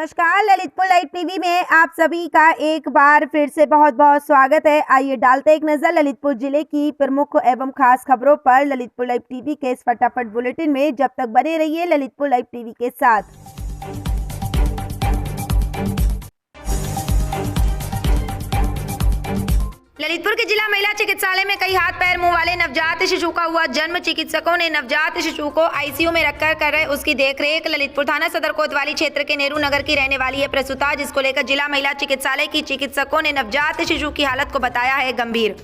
नमस्कार, Lalitpur live TV में आप सभी का एक बार फिर से बहुत बहुत स्वागत है। आइए डालते एक नजर ललितपुर जिले की प्रमुख एवं खास खबरों पर ललितपुर लाइव टीवी के इस फटाफट बुलेटिन में। जब तक बने रहिए ललितपुर लाइव टीवी के साथ। ललितपुर के जिला महिला चिकित्सालय में कई हाथ पैर मुंह वाले नवजात शिशु का हुआ जन्म। चिकित्सकों ने नवजात शिशु को आईसीयू में रखकर कर रहे उसकी देखरेख। ललितपुर थाना सदर कोतवाली क्षेत्र के नेहरू नगर की रहने वाली है प्रसूता, जिसको लेकर जिला महिला चिकित्सालय की चिकित्सकों ने नवजात शिशु की हालत को बताया है गंभीर।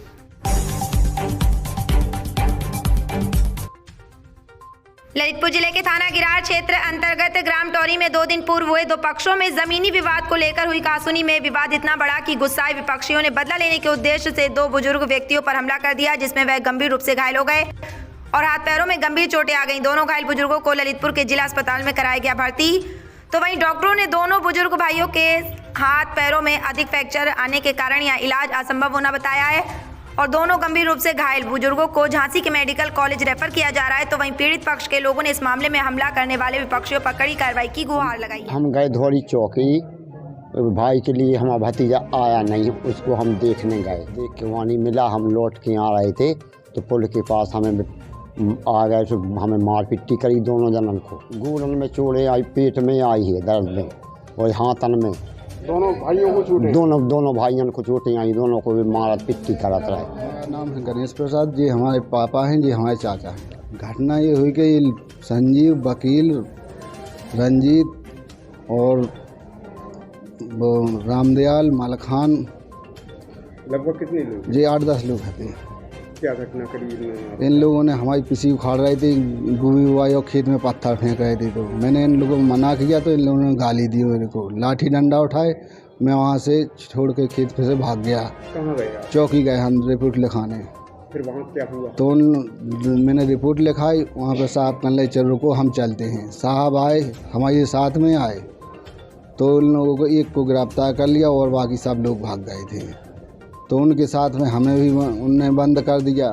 ललितपुर जिले के थाना गिरार क्षेत्र अंतर्गत ग्राम टोरी में 2 दिन पूर्व हुए 2 पक्षों में जमीनी विवाद को लेकर हुई कासुनी में विवाद इतना बड़ा कि गुस्साए विपक्षियों ने बदला लेने के उद्देश्य से 2 बुजुर्ग व्यक्तियों पर हमला कर दिया, जिसमें वह गंभीर रूप से घायल हो गए और हाथ पैरों में गंभीर चोटें आ गईं। दोनों घायल बुजुर्गों को ललितपुर के जिला अस्पताल में कराया गया भर्ती। तो वहीं डॉक्टरों ने दोनों बुजुर्ग भाइयों के हाथ पैरों में अधिक फ्रैक्चर आने के कारण यह इलाज असंभव होना बताया है और दोनों गंभीर रूप से घायल बुजुर्गों को झांसी के मेडिकल कॉलेज रेफर किया जा रहा है। तो वहीं पीड़ित पक्ष के लोगों ने इस मामले में हमला करने वाले विपक्षियों पर कड़ी कार्रवाई की गुहार लगाई। हम गए धौरी चौकी, भाई के लिए हमारा भतीजा आया नहीं, उसको हम देखने गए। देख के वहाँ नहीं मिला, हम लौट के आ रहे थे तो पुल के पास हमें आ गए तो हमें मार पिट्टी करी दोनों जनन को। गोलन में चोटें आई, पेट में आई है दर्द में और हाथन में। दोनों भाइयों को चोटें? दोनों भाइयों को चोटें आई, दोनों को भी मारत पिट्टी करत रहे। मेरा नाम है गणेश प्रसाद जी, हमारे पापा हैं जी, हमारे चाचा हैं। घटना ये हुई कि संजीव, वकील, रंजीत और रामदयाल, मलखान, लगभग कितने लोग? जी 8-10 लोग थे। क्या घटना करी? इन लोगों ने हमारी पिसी उखाड़ रही थी, गोभी उगाई और खेत में पत्थर फेंक रहे थे। तो मैंने इन लोगों को मना किया तो इन लोगों ने गाली दी मेरे को, लाठी डंडा उठाए। मैं वहाँ से छोड़ के खेत पे से भाग गया। कहाँ गए आप? चौकी गए हम रिपोर्ट लिखाने। फिर वहाँ क्या हुआ? तो मैंने रिपोर्ट लिखाई, वहाँ पे साहब कहने चल रुको हम चलते हैं। साहब आए, हमारे साथ में आए तो उन लोगों को एक को गिरफ्तार कर लिया और बाकी सब लोग भाग गए थे। तो उनके साथ में हमें भी उनने बंद कर दिया।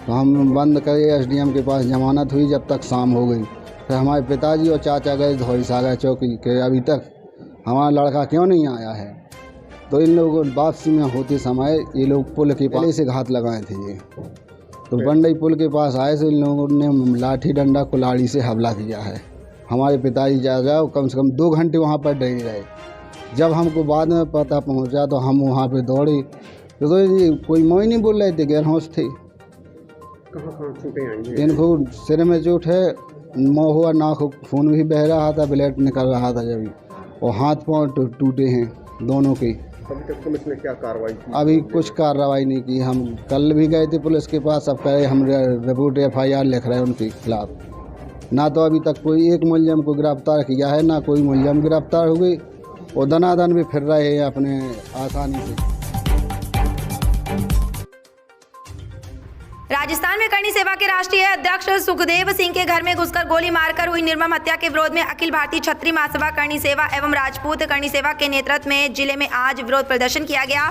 तो हम बंद करे, एसडीएम के पास जमानत हुई जब तक शाम हो गई। फिर हमारे पिताजी और चाचा गए धौरी सागर चौकी के, अभी तक हमारा लड़का क्यों नहीं आया है। तो इन लोगों को वापसी में होते समय ये लोग पुल के पहले से घात लगाए थे ये। तो बंडई पुल के पास आए तो इन लोगों ने लाठी डंडा कुल्हाड़ी से हमला किया है। हमारे पिताजी जा कम से कम 2 घंटे वहाँ पर डरे रहे। जब हमको बाद में पता पहुँचा तो हम वहाँ पर दौड़े तो ये कोई मोई नहीं बोल रहे थे, गैर होश थे। कहाँ चोटें आई हैं? इनको सिर में चोट है, मुँह हुआ, नाक खून भी बह रहा था, ब्लड निकल रहा था जब, और हाथ पांव टूटे हैं दोनों के। अभी तक पुलिस ने क्या कार्रवाई की? अभी कुछ कार्रवाई नहीं की। हम कल भी गए थे पुलिस के पास, अब कहे हम रिपोर्ट FIR लिख रहे हैं उनके खिलाफ। ना तो अभी तक कोई एक मुलजम को गिरफ्तार किया है, ना कोई मुलजम गिरफ्तार हो गई और दनादन भी फिर रहे हैं अपने आसानी से। राजस्थान में करणी सेवा के राष्ट्रीय अध्यक्ष सुखदेव सिंह के घर में घुसकर गोली मारकर हुई निर्मम हत्या के विरोध में अखिल भारतीय क्षत्रिय महासभा करणी सेवा एवं राजपूत करणी सेवा के नेतृत्व में जिले में आज विरोध प्रदर्शन किया गया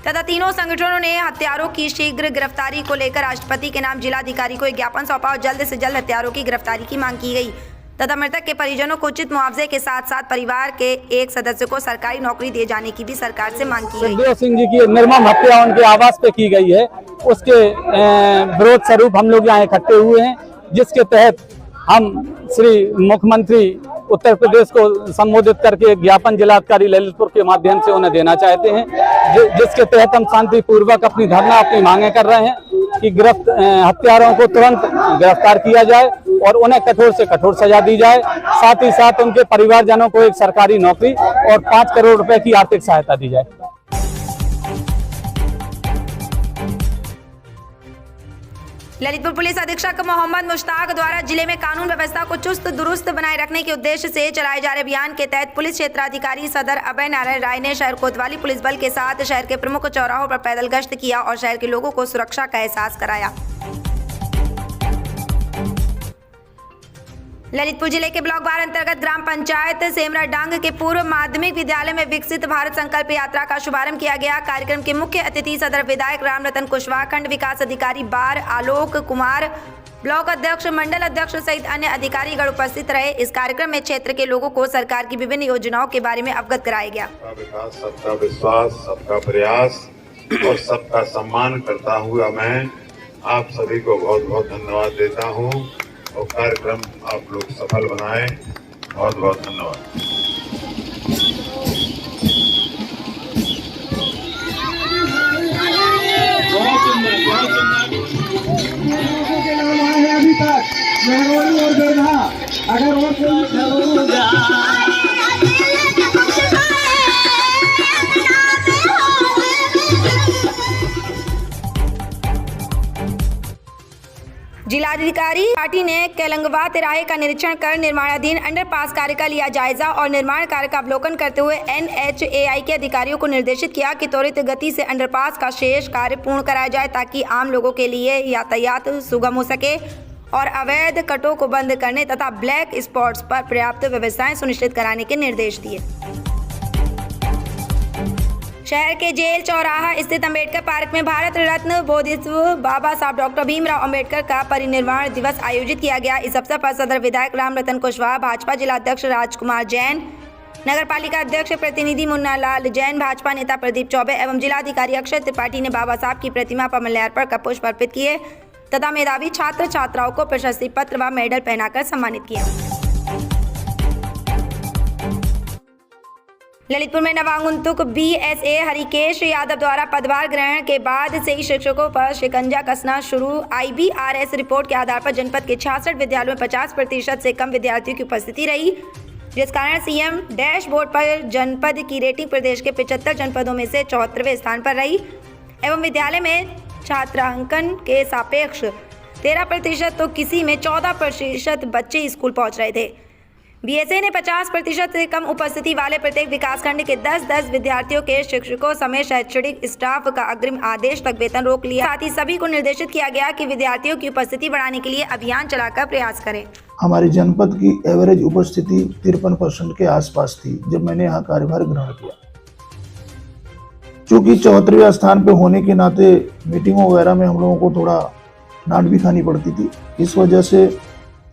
तथा तीनों संगठनों ने हत्यारों की शीघ्र गिरफ्तारी को लेकर राष्ट्रपति के नाम जिलाधिकारी को एक ज्ञापन सौंपा और जल्द से जल्द हत्यारों की गिरफ्तारी की मांग की गई तथा मृतक के परिजनों को उचित मुआवजे के साथ साथ परिवार के एक सदस्य को सरकारी नौकरी दिए जाने की भी सरकार से मांग की गई। सुखदेव सिंह जी की निर्मम हत्या उनके आवास पे की गई है, उसके विरोध स्वरूप हम लोग यहाँ इकट्ठे हुए हैं, जिसके तहत हम श्री मुख्यमंत्री उत्तर प्रदेश को संबोधित करके ज्ञापन जिलाधिकारी ललितपुर के माध्यम से उन्हें देना चाहते हैं, जिसके तहत हम शांतिपूर्वक अपनी धरना, अपनी मांगे कर रहे हैं कि हत्यारों को तुरंत गिरफ्तार किया जाए और उन्हें कठोर से कठोर सजा दी जाए। साथ ही साथ उनके परिवारजनों को एक सरकारी नौकरी और 5 करोड़ रुपए की आर्थिक सहायता दी जाए। ललितपुर पुलिस अधीक्षक मोहम्मद मुश्ताक द्वारा जिले में कानून व्यवस्था को चुस्त दुरुस्त बनाए रखने के उद्देश्य से चलाए जा रहे अभियान के तहत पुलिस क्षेत्राधिकारी सदर अभय नारायण राय ने शहर कोतवाली पुलिस बल के साथ शहर के प्रमुख चौराहों पर पैदल गश्त किया और शहर के लोगों को सुरक्षा का एहसास कराया। ललितपुर जिले के ब्लॉक 12 अंतर्गत ग्राम पंचायत सेमराडांग के पूर्व माध्यमिक विद्यालय में विकसित भारत संकल्प यात्रा का शुभारंभ किया गया। कार्यक्रम के मुख्य अतिथि सदर विधायक राम रतन कुशवाहा, खंड विकास अधिकारी बार आलोक कुमार, ब्लॉक अध्यक्ष, मंडल अध्यक्ष सहित अन्य अधिकारीगण उपस्थित रहे। इस कार्यक्रम में क्षेत्र के लोगों को सरकार की विभिन्न योजनाओं के बारे में अवगत कराया गया। सबका विकास, सबका विश्वास, सबका प्रयास और सबका सम्मान करता हुआ मैं आप सभी को बहुत बहुत धन्यवाद देता हूं और कार्यक्रम आप लोग सफल बनाएं। बहुत बहुत धन्यवाद। अभी तक महरौली और गढ़ा अगर और कोई जिलाधिकारी पार्टी ने केलंगवा तिराहे का निरीक्षण कर निर्माणाधीन अंडरपास कार्य का लिया जायजा और निर्माण कार्य का अवलोकन करते हुए NHAI के अधिकारियों को निर्देशित किया कि त्वरित गति से अंडरपास का शेष कार्य पूर्ण कराया जाए ताकि आम लोगों के लिए यातायात सुगम हो सके और अवैध कटों को बंद करने तथा ब्लैक स्पॉट्स पर पर्याप्त व्यवस्थाएं सुनिश्चित कराने के निर्देश दिए। शहर के जेल चौराहा स्थित अंबेडकर पार्क में भारत रत्न बोधिसत्व बाबा साहब डॉक्टर भीमराव अंबेडकर का परिनिर्वाण दिवस आयोजित किया गया। इस अवसर पर सदर विधायक राम रतन कुशवाहा, भाजपा जिला अध्यक्ष राजकुमार जैन, नगर पालिका अध्यक्ष प्रतिनिधि मुन्ना लाल जैन, भाजपा नेता प्रदीप चौबे एवं जिलाधिकारी अक्षय त्रिपाठी ने बाबा साहब की प्रतिमा पर माल्यार्पण कर पुष्प अर्पित किए तथा मेधावी छात्र छात्राओं को प्रशस्ति पत्र व मेडल पहनाकर सम्मानित किया। ललितपुर में नवागंतुक BSA हरिकेश यादव द्वारा पदभार ग्रहण के बाद से ही शिक्षकों पर शिकंजा कसना शुरू। IBRS रिपोर्ट के आधार पर जनपद के 66 विद्यालयों में 50% से कम विद्यार्थियों की उपस्थिति रही, जिस कारण CM डैशबोर्ड पर जनपद की रेटिंग प्रदेश के 75 जनपदों में से 74वें स्थान पर रही एवं विद्यालय में छात्रांकन के सापेक्ष 13% तो किसी में 14% बच्चे स्कूल पहुंच रहे थे। BSA ने 50% से कम उपस्थिति वाले प्रत्येक विकासखंड के 10-10 विद्यार्थियों के शिक्षकों समेत शैक्षणिक स्टाफ का अग्रिम आदेश तक वेतन रोक लिया। साथ ही सभी को निर्देशित किया गया कि विद्यार्थियों की उपस्थिति बढ़ाने के लिए अभियान चलाकर प्रयास करें। हमारी जनपद की एवरेज उपस्थिति 53% के आसपास थी जब मैंने यहाँ कार्यभार ग्रहण किया। चूँकि 74वें स्थान पे होने के नाते मीटिंगों वगैरह में हम लोगों को थोड़ा डांट भी खानी पड़ती थी। इस वजह से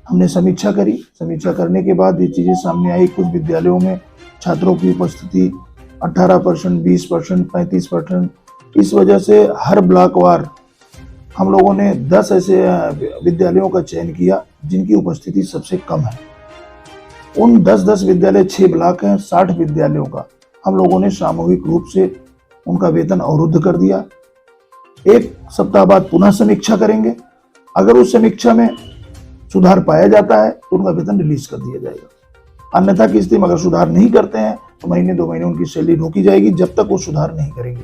हमने समीक्षा करी। समीक्षा करने के बाद ये चीज़ें सामने आई। कुछ विद्यालयों में छात्रों की उपस्थिति 18%, 20%, 35%। इस वजह से हर ब्लॉक वार हम लोगों ने 10 ऐसे विद्यालयों का चयन किया जिनकी उपस्थिति सबसे कम है। उन 10-10 विद्यालय 6 ब्लॉक हैं, 60 विद्यालयों का हम लोगों ने सामूहिक रूप से उनका वेतन अवरुद्ध कर दिया। 1 सप्ताह बाद पुनः समीक्षा करेंगे। अगर उस समीक्षा में सुधार पाया जाता है तो उनका वेतन रिलीज कर दिया जाएगा। अन्यथा की स्थिति में अगर सुधार नहीं करते हैं तो महीने 2 महीने उनकी सैलरी रोकी जाएगी जब तक वो सुधार नहीं करेंगे।